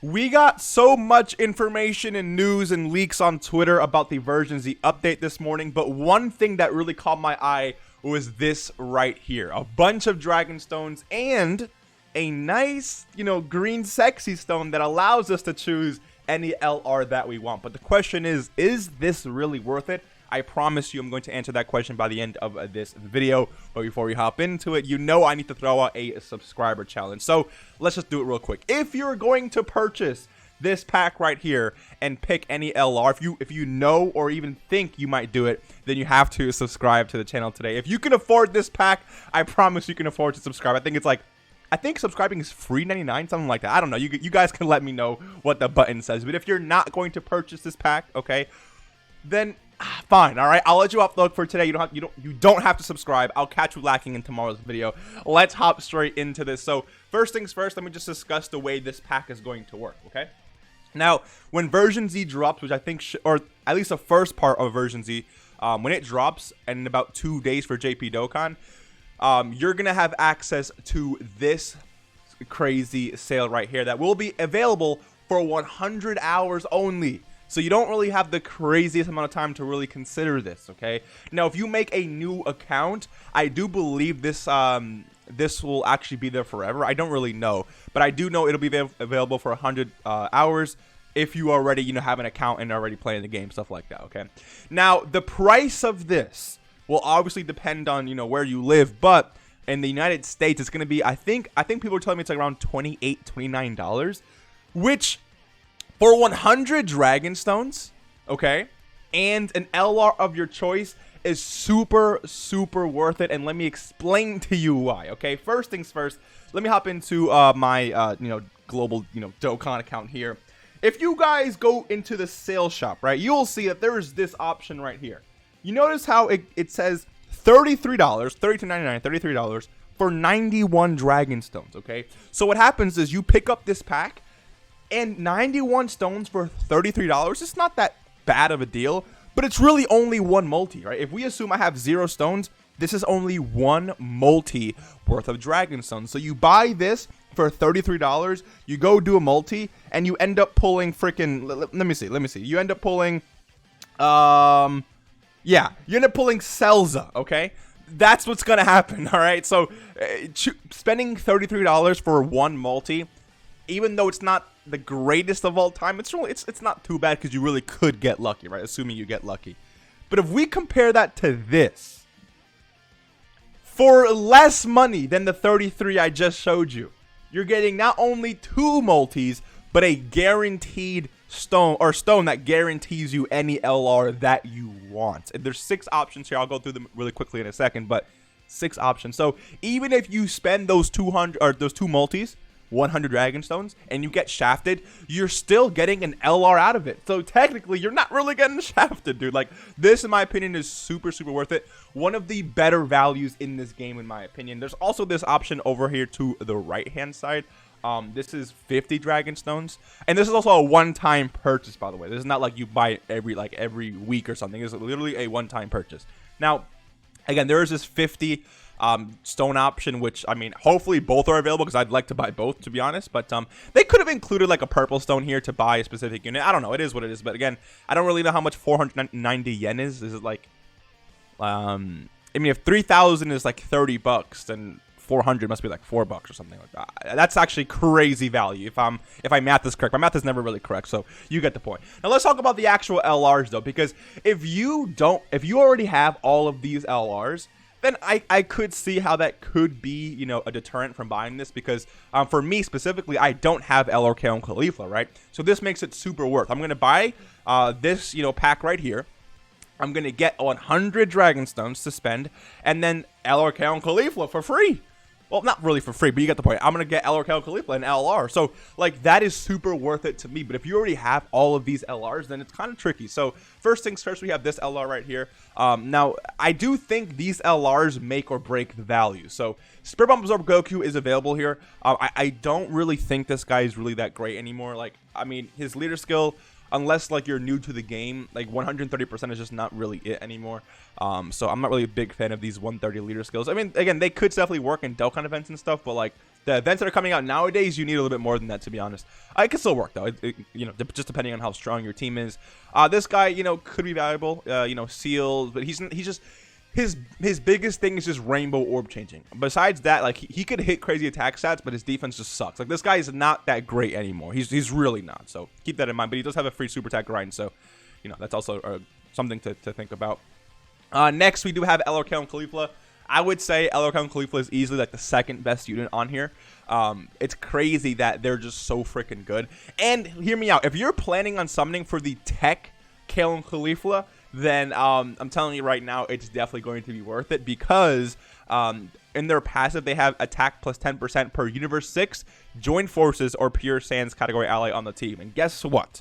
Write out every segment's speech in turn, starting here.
We got so much information and news and leaks on Twitter about the version Z update this morning, but one thing that really caught my eye was this right here. A bunch of dragon stones and a nice, green sexy stone that allows us to choose any LR that we want. But the question is this really worth it? I promise you I'm going to answer that question by the end of this video. But before we hop into it, I need to throw out a subscriber challenge. So let's just do it real quick. If you're going to purchase this pack right here and pick any LR, if you know or even think you might do it, then you have to subscribe to the channel today. If you can afford this pack, I promise you can afford to subscribe. I think subscribing is free 99, something like that. I don't know. You guys can let me know what the button says. But if you're not going to purchase this pack, okay, then fine. All right, I'll let you off the hook for today. You don't have to subscribe. I'll catch you lacking in tomorrow's video. Let's hop straight into this. So first things first, let me just discuss the way this pack is going to work. Okay. Now, when version Z drops, which I think, or at least the first part of version Z, when it drops, and in about 2 days for JP Dokkan, you're gonna have access to this crazy sale right here that will be available for 100 hours only. So you don't really have the craziest amount of time to really consider this, okay? Now, if you make a new account, I do believe this this will actually be there forever. I don't really know, but I do know it'll be available for 100 hours if you already, have an account and already playing the game, stuff like that, okay? Now, the price of this will obviously depend on, where you live, but in the United States, it's going to be, I think people are telling me it's like around $28, $29, which for 100 dragon stones, okay, and an LR of your choice is super, super worth it. And let me explain to you why, okay? First things first, let me hop into my, global, Dokkan account here. If you guys go into the sale shop, right, you'll see that there is this option right here. You notice how it says $33, $32.99, $33 for 91 dragon stones, okay? So what happens is you pick up this pack, and 91 stones for $33, it's not that bad of a deal, but it's really only one multi, right? If we assume I have 0 stones, this is only one multi worth of dragon stones. So you buy this for $33, you go do a multi, and you end up pulling freaking, let me see. You end up pulling, yeah, you end up pulling Celza, okay? That's what's gonna happen, all right? So spending $33 for one multi, even though it's not the greatest of all time, it's not too bad because you really could get lucky, right? Assuming you get lucky. But if we compare that to this, for less money than the 33 I just showed you, you're getting not only 2 multis, but a guaranteed stone that guarantees you any LR that you want. And there's 6 options here. I'll go through them really quickly in a second, but 6 options. So even if you spend those 200 or those 2 multis, 100 dragon stones, and you get shafted, you're still getting an LR out of it. So technically you're not really getting shafted, dude. Like, this in my opinion is super, super worth it. One of the better values in this game in my opinion. There's also this option over here to the right hand side. This is 50 dragon stones, and this is also a one-time purchase, by the way. This is not like you buy it every week or something. It's literally a one-time purchase. Now, again, there is this 50 stone option, which, I mean, hopefully both are available because I'd like to buy both, to be honest. But they could have included like a purple stone here to buy a specific unit. I don't know. It is what it is. But again, I don't really know how much 490 yen is. Is it like, I mean, if 3,000 is like 30 bucks, then 400 must be like $4 or something like that. That's actually crazy value if my math is correct. My math is never really correct, so you get the point. Now let's talk about the actual LRs though, because if you already have all of these LRs, then I could see how that could be, a deterrent from buying this, because for me specifically, I don't have LRK on Caulifla, right? So this makes it super worth. I'm gonna buy this pack right here. I'm gonna get 100 dragon stones to spend, and then LRK on Caulifla for free. Well, not really for free, but you get the point. I'm going to get LRK Caulifla and LR. So, like, that is super worth it to me. But if you already have all of these LRs, then it's kind of tricky. So, first things first, we have this LR right here. Now, I do think these LRs make or break the value. So, Spirit Bomb Absorb Goku is available here. I don't really think this guy is really that great anymore. Like, I mean, his leader skill, unless like you're new to the game, like 130% is just not really it anymore. So I'm not really a big fan of these 130 leader skills. I mean, again, they could definitely work in Dokkan events and stuff, but like The events that are coming out nowadays, you need a little bit more than that, to be honest. It can still work though, just depending on how strong your team is. This guy, could be valuable. Seals, but he's just his biggest thing is just rainbow orb changing. Besides that, like he could hit crazy attack stats, but his defense just sucks. Like this guy is not that great anymore. He's really not. So keep that in mind. But he does have a free super attack grind, so that's also something to think about. Next, we do have LRK and Khalifa. I would say LRK and Khalifa is easily like the second best unit on here. It's crazy that they're just so freaking good. And hear me out. If you're planning on summoning for the tech Kale and Khalifa, then I'm telling you right now, it's definitely going to be worth it because in their passive, they have attack plus 10% per Universe 6, Join Forces, or Pure Sands category ally on the team. And guess what?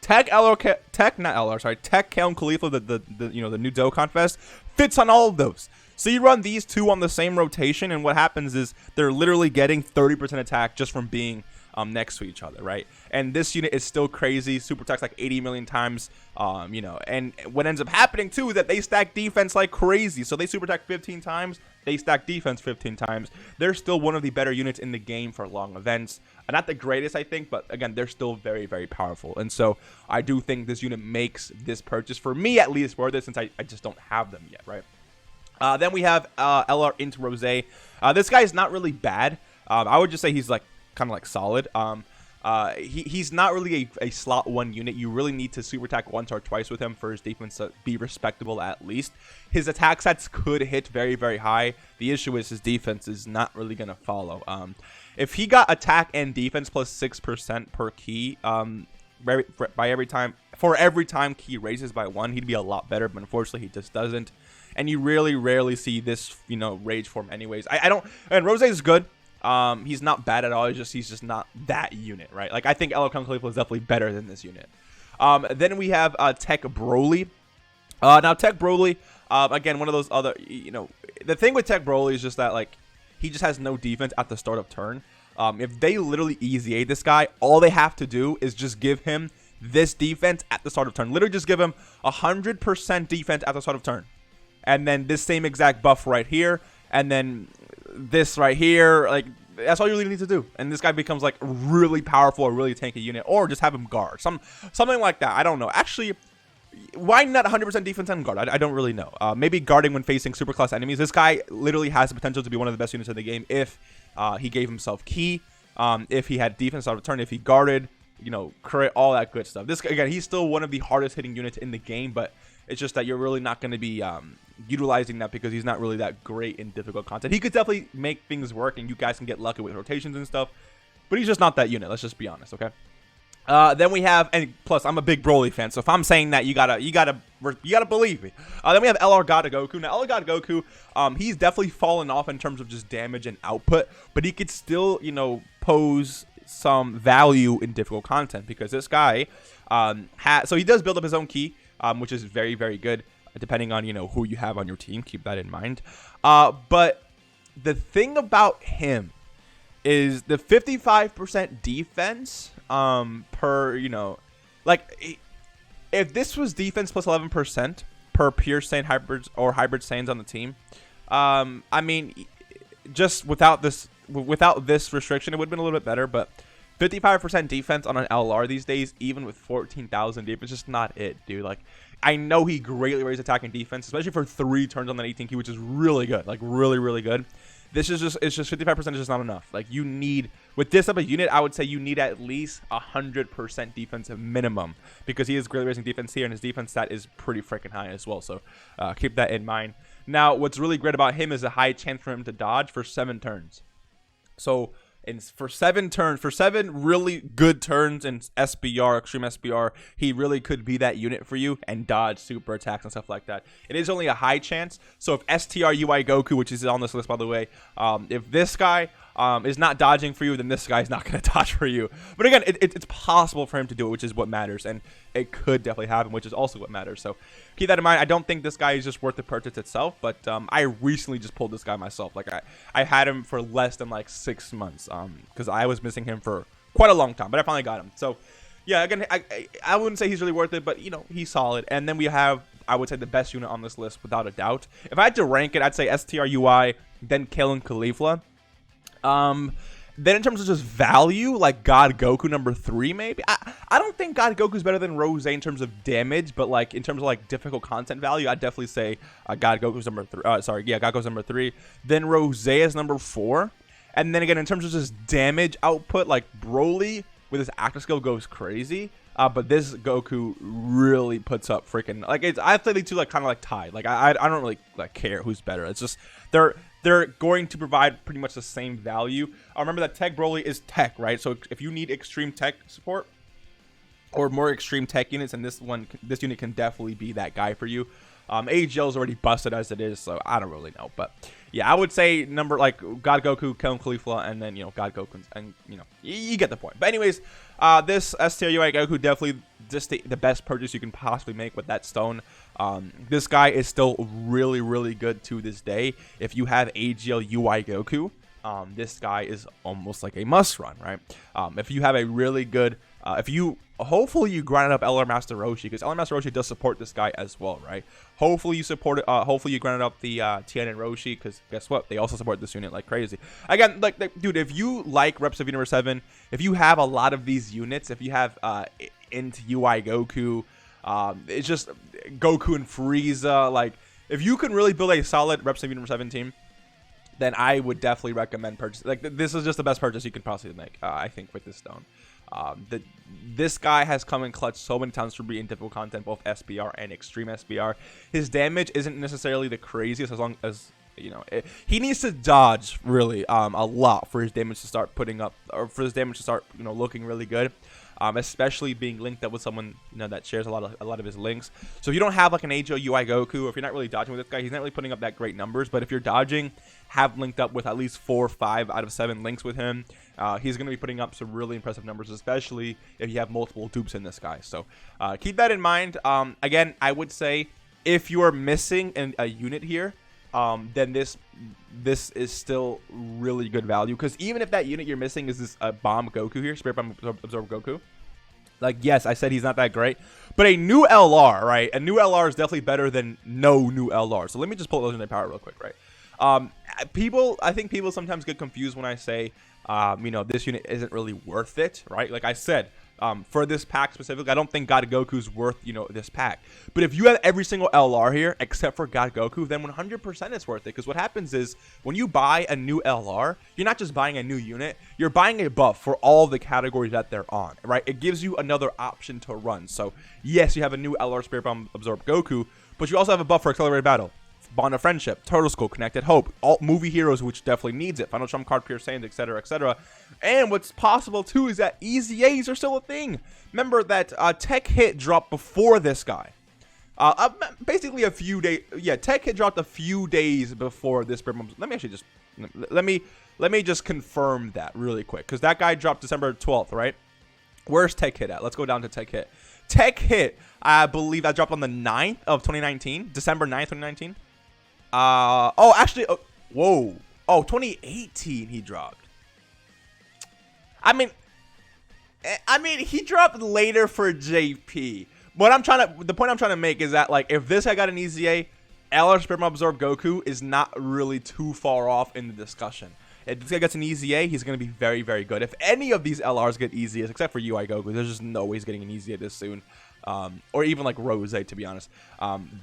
Tech Kale and Khalifa, the new Dokkan Fest, fits on all of those. So you run these two on the same rotation, and what happens is they're literally getting 30% attack just from being next to each other, right? And this unit is still crazy. Super attacks like 80 million times, and what ends up happening too is that they stack defense like crazy. So they super attack 15 times, they stack defense 15 times. They're still one of the better units in the game for long events. Not the greatest, I think, but again, they're still very, very powerful. And so I do think this unit makes this purchase, for me at least, worth it, since I just don't have them yet, right? Then we have LR into Rose. This guy is not really bad. I would just say he's like kind of like solid. He's not really a slot 1 unit. You really need to super attack once or twice with him for his defense to be respectable at least. His attack stats could hit very, very high. The issue is his defense is not really going to follow. If he got attack and defense plus 6% per key for every time key raises by 1, he'd be a lot better, but unfortunately he just doesn't. And you really rarely see this, rage form anyways. And Rose is good. He's not bad at all. He's just not that unit, right? Like I think LRK Khalifa is definitely better than this unit. Then we have Tech Broly. Now Tech Broly, again, one of those other, the thing with Tech Broly is just that like he just has no defense at the start of turn. If they literally easy this guy, all they have to do is just give him this defense at the start of turn. Literally just give him 100% defense at the start of turn. And then this same exact buff right here. And then this right here. Like, that's all you really need to do. And this guy becomes like really powerful or really tanky unit. Or just have him guard. Something like that. I don't know. Actually, why not 100% defense and guard? I don't really know. Maybe guarding when facing super class enemies. This guy literally has the potential to be one of the best units in the game if he gave himself key, if he had defense out of turn, if he guarded, crit, all that good stuff. This, again, he's still one of the hardest hitting units in the game, but it's just that you're really not going to be utilizing that because he's not really that great in difficult content. He could definitely make things work, and you guys can get lucky with rotations and stuff, but he's just not that unit. Let's just be honest, okay? Then we have, and plus I'm a big Broly fan, so if I'm saying that, you gotta believe me. Then we have LR God Goku. Now LR God Goku, he's definitely fallen off in terms of just damage and output, but he could still, pose some value in difficult content because this guy, so he does build up his own ki, which is very, very good, depending on who you have on your team. Keep that in mind. But the thing about him is the 55% defense per, like if this was defense plus 11% per pure Saiyan hybrids or hybrid Saiyans on the team, I mean, just without this restriction, it would have been a little bit better, but 55% defense on an LR these days, even with 14,000 defense, just not it, dude. Like, I know he greatly raised attack and defense, especially for 3 turns on that 18 key, which is really good, like really, really good. It's just 55% is just not enough. Like, you need, with this type of unit, I would say you need at least 100% defensive minimum because he is greatly raising defense here, and his defense stat is pretty freaking high as well. So keep that in mind. Now, what's really great about him is a high chance for him to dodge for 7 turns. So for 7 turns, for 7 really good turns in SBR, Extreme SBR, he really could be that unit for you and dodge super attacks and stuff like that. It is only a high chance. So if STRUI Goku, which is on this list by the way, if this guy is not dodging for you, then this guy is not going to dodge for you. But again, it's possible for him to do it, which is what matters, and it could definitely happen, which is also what matters. So keep that in mind. I don't think this guy is just worth the purchase itself, but I recently just pulled this guy myself. Like I had him for less than like 6 months because I was missing him for quite a long time, but I finally got him. So yeah, again, I wouldn't say he's really worth it, but he's solid. And then we have, I would say, the best unit on this list without a doubt. If I had to rank it, I'd say STRUI, then Kale and Khalifa. Then in terms of just value, like God Goku number 3, maybe. I don't think God Goku's better than Rose in terms of damage, but like in terms of like difficult content value, I'd definitely say God Goku's number 3. God Goku's number 3. Then Rose is number 4. And then again, in terms of just damage output, like Broly with his active skill goes crazy. But this Goku really puts up freaking like I think they two like kind of like tied. Like I don't really like care who's better. It's just they're going to provide pretty much the same value. Remember that Tech Broly is tech, right? So if you need extreme tech support or more extreme tech units, and this unit can definitely be that guy for you. AGL is already busted as it is, so I don't really know. But yeah, I would say number like God Goku, Kel Caulifla, and then God Goku, and you get the point. But anyways, this STRUI Goku definitely just the best purchase you can possibly make with that stone. This guy is still really good to this day. If you have AGL UI Goku, this guy is almost like a must run, right? If you have a really good, hopefully you grind up LR Master Roshi, because LR Master Roshi does support this guy as well, right? Hopefully you support it. Hopefully you grinded up the Tien and Roshi, because guess what? They also support this unit like crazy. Again, like dude, if you like Reps of Universe 7, if you have a lot of these units, if you have into UI Goku, it's just Goku and Frieza, like if you can really build a solid Reps of Universe 7 team, then I would definitely recommend purchasing. Like this is just the best purchase you can possibly make, I think, with this stone. This guy has come in clutch so many times for being difficult content, both SBR and extreme SBR. His damage isn't necessarily the craziest, as long as he needs to dodge really a lot for his damage to start putting up, or for his damage to start looking really good. Especially being linked up with someone that shares a lot of his links. So if you don't have like an AGO UI Goku, or if you're not really dodging with this guy, he's not really putting up that great numbers. But if you're dodging, have linked up with at least 4 or 5 out of 7 links with him, he's going to be putting up some really impressive numbers, especially if you have multiple dupes in this guy. So keep that in mind. Again, I would say if you are missing a unit here, then this is still really good value, because even if that unit you're missing is this bomb Goku here, Spirit Bomb Absorb Goku, like yes, I said he's not that great, but a new LR, right? A new LR is definitely better than no new LR. So let me just pull legendary power real quick, right? I think people sometimes get confused when I say this unit isn't really worth it, right? Like I said, for this pack specifically, I don't think God Goku's worth, this pack. But if you have every single LR here except for God Goku, then 100% it's worth it. Because what happens is when you buy a new LR, you're not just buying a new unit, you're buying a buff for all the categories that they're on, right? It gives you another option to run. So yes, you have a new LR Spirit Bomb Absorb Goku, but you also have a buff for Accelerated Battle, Bond of Friendship, Turtle Skull, Connected Hope, all movie heroes, which definitely needs it, Final Trump Card, Pure Saiyans, etc, etc. And what's possible too is that EZAs are still a thing. Remember that Tech Hit dropped before this guy, basically a few days. Yeah, Tech Hit dropped a few days before this. Let me actually just let me just confirm that really quick, because that guy dropped December 12th, right? Where's Tech Hit at? Let's go down to Tech Hit. Tech Hit, I believe that dropped on the 9th of 2019, December 9th, 2019. Whoa. 2018 he dropped. I mean, he dropped later for JP. The point I'm trying to make is that, like, if this guy got an EZA, LR Spirit Bomb Absorb Goku is not really too far off in the discussion. If this guy gets an EZA, he's going to be very, very good. If any of these LRs get EZAs, except for UI Goku, there's just no way he's getting an EZA this soon. Or even like Rose, to be honest.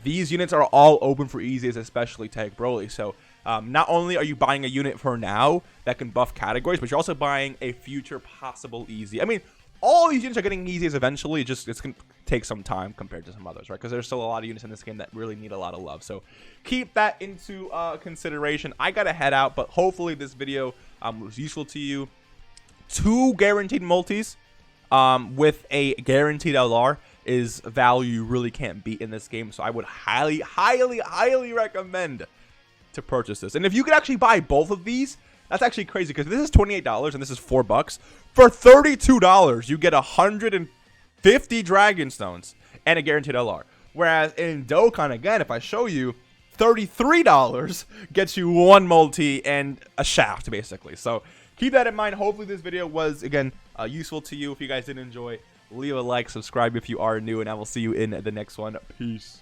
These units are all open for EZAs, especially Tech Broly. So not only are you buying a unit for now that can buff categories, but you're also buying a future possible EZA. I mean, all these units are getting EZAs eventually. It's going to take some time compared to some others, right? Because there's still a lot of units in this game that really need a lot of love. So keep that into consideration. I got to head out, but hopefully this video was useful to you. 2 guaranteed multis with a guaranteed LR is value you really can't beat in this game. So I would highly recommend to purchase this. And if you could actually buy both of these, that's actually crazy, because this is $28 and this is $4. For $32, you get 150 Dragon Stones and a guaranteed LR. Whereas in Dokkan, again, if I show you, $33 gets you 1 multi and a shaft, basically. So keep that in mind. Hopefully this video was, again, useful to you. If you guys did enjoy, leave a like, subscribe if you are new, and I will see you in the next one. Peace.